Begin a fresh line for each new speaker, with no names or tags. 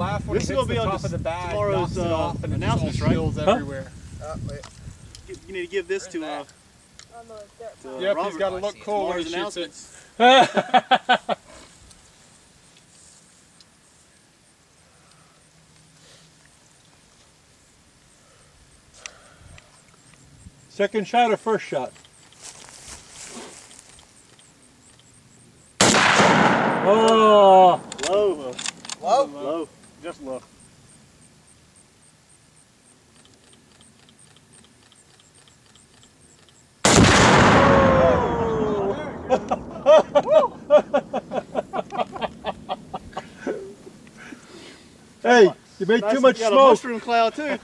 Laugh when
This
he
will
hits
be
the
on
top of the bag,
tomorrow's
knocks it off, and
announcements,
it
right?
spills everywhere.
You need to give this to
On the dirt.
Yep,
Robert.
he's got to look cool when he
Tomorrow's
shoots it.
Second shot or first shot? Oh!
Low.
Low?
Low. Just low.
Hey, you made
Nice,
too much
you got a
smoke.
mushroom cloud too.